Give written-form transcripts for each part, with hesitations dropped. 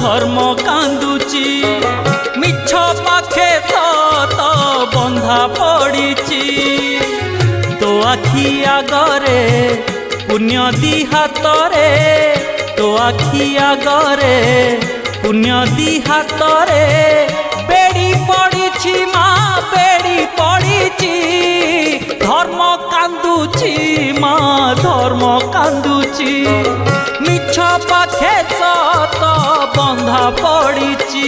धर्म कांदुची मिछ पाखे सत बंधा पड़ीची तो आखि आगरे पुण्य दी हातरे तो आखि आगरे पुण्य दी हातरे बेड़ी पड़ीची माँ बेड़ी पड़ीची धर्म कांदुची माँ धर्म कांदुची मिछ पाखे सत बंधा पड़ीची।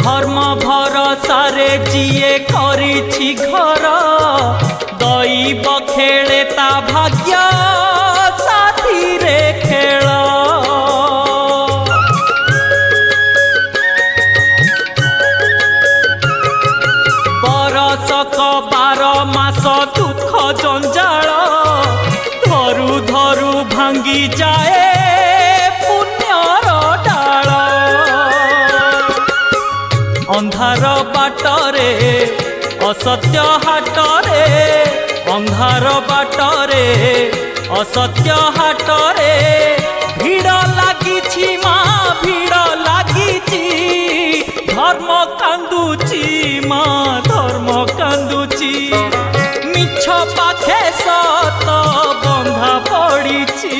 धर्म भरसारे जीए करिछि घर दैव खेले ता भाग्य साथी रे खेल बरसक 12 मास दुख जंजाल धरु धरु भांगी जाए पुण्यर डाल अंधार बाटरे असत्य हाटरे अंधार बाटरे असत्य हाटरे भीड़ लागिछि माँ भीड़ लागिछि धर्म कांदुची माँ धर्म कांदुची मिछ पाखे सत बंधा पड़ीची।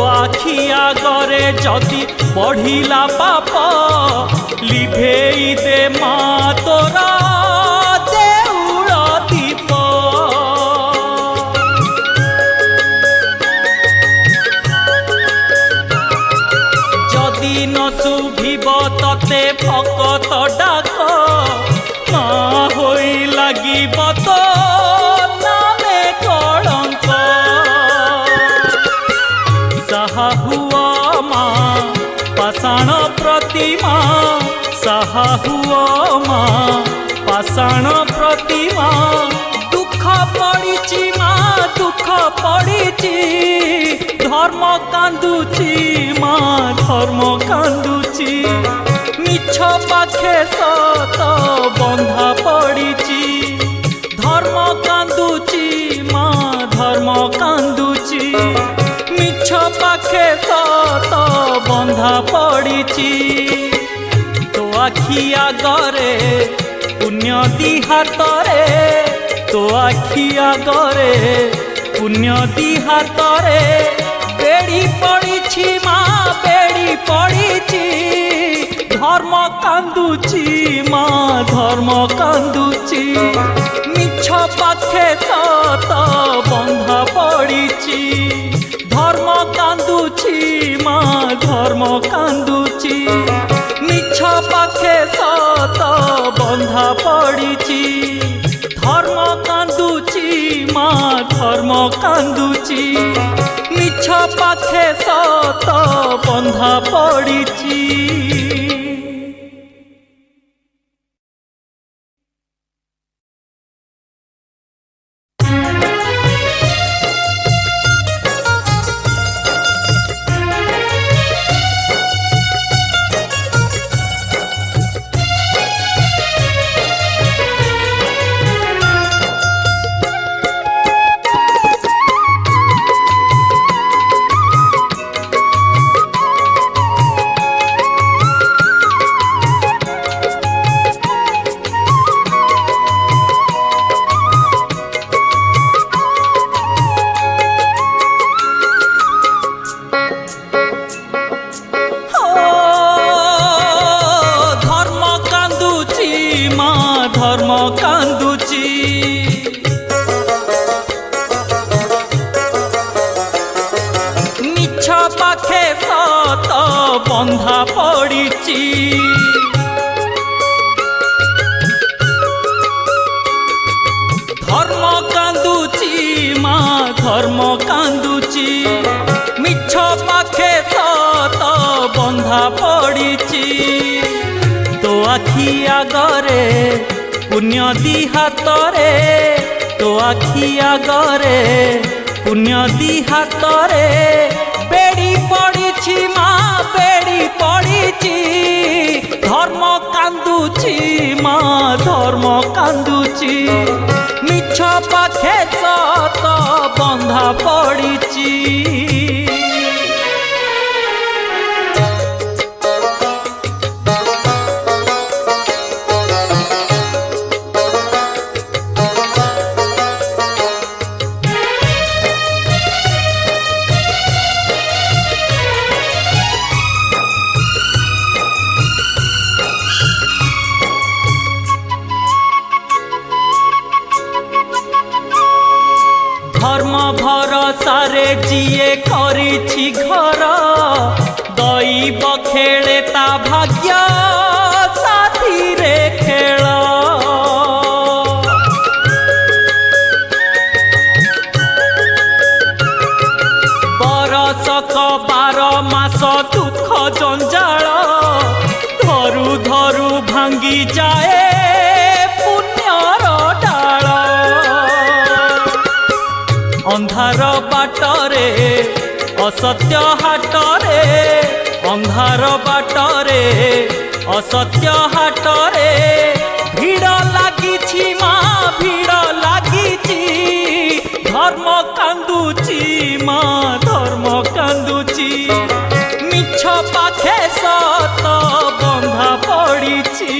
आखि आगरे जदि बढ़िला पाप लिभेई दे माँ तोरा देउल दीप जदि न शुभिब तते भकत डाक माँ होई लागिब तो नामे कलंक साहा हुआ माँ पाषाण प्रतिमा साहा हुआ माँ पाषाण प्रतिमा दुख पड़ीची माँ दुख पड़ीची धर्म कांदुची माँ धर्म कांदुची मिछ पाखे सत बंधा पड़ीची धर्म कांदुची माँ धर्म कांदुची मिछ पाखे सत बंधा पड़ीची तो आखि आगरे पुण्य दी हातरे तो आखि आगरे पुण्य दी हातरे बेड़ी पड़ीछि माँ बेड़ी पड़ीछि धर्म कांदुची माँ धर्म कांदुची मिछ पाखे सत बंधा पड़ीछि धर्म कांदुची माँ धर्म कांदुची मिछ पाखे सत बंधा पड़ीची धर्म कांदुची माँ धर्म कांदुची मिछ पाखे सत बंधा पड़ीची। धर्म कांदुची। मिछ पाखे सत बंधा पड़िची। धर्म कांदुची माँ धर्म कांदुची। मिछ पाखे सत बंधा पड़िची। तो आखि आगरे पुण्य दी हातरे, तो आखि आगरे पुण्य दी हातरे बेड़ी पड़िची माँ बेड़ी पड़िची। धर्म कांदुची माँ धर्म कांदुची। मिछ पाखे सत बंधा पड़िची। धर्म भरसारे जिए करिछि घर, दैव खेले ता भाग्य साथी रे खेल। बरसक 12 मास दुख जंजाल, धरु धरु भांगी जाए पुण्यर डाल। अंधार बाटरे असत्य हाटरे, अंधार बाटरे असत्य हाटरे भीड़ लागिछि माँ भीड़ लागिछि। धर्म कांदुची माँ धर्म कांदुची। मिछ पाखे सत बंधा पड़िची।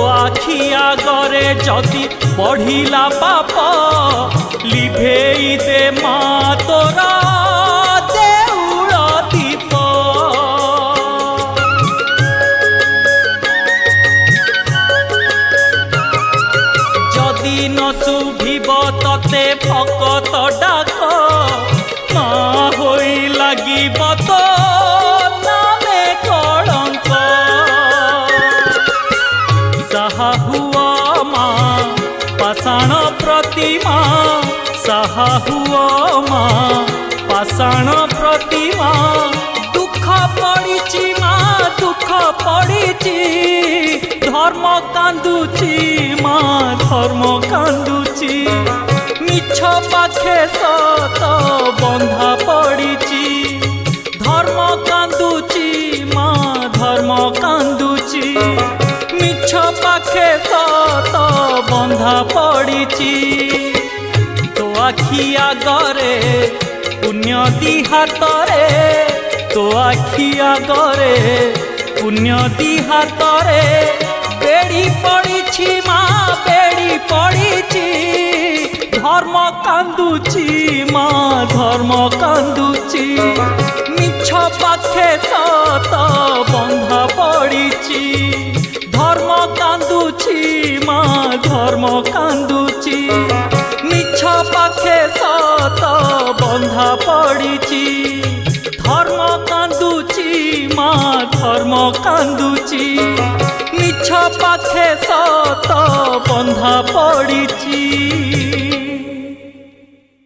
आखि आगरे जदि बढ़िला पाप, लिभेई दे माँ तोरा देउल दीप। जदि न शुभिब तते भकत डाक, माँ होई लागिब तो नामे कलंक। साहा हुआ माँ पाषाण प्रतिमा, साहा हुआ माँ पाषाण प्रतिमा। दुख पड़िची माँ दुख पड़िची। धर्म कांदुची माँ धर्म कांदुची। मिछ पाखे सत बंधा पड़िची। धर्म कांदुची माँ धर्म कांदुची। मिछ पाखे सत बंधा पड़िची। तो आखि आगरे पुण्य दी हातरे, तो आखि आगरे पुण्य दी हातरे बेड़ी पड़िछि माँ बेड़ी पड़िछि। धर्म कांदुची माँ धर्म कांदुची। मिछ पाखे सत बंधा पड़िछि। धर्म कांदुची माँ धर्म कांदुची। मिछ पाखे सत बंधा पड़िछि। धर्म कांदुची माँ धर्म कांदुची। मिछ पाखे सत बंधा पड़िछि।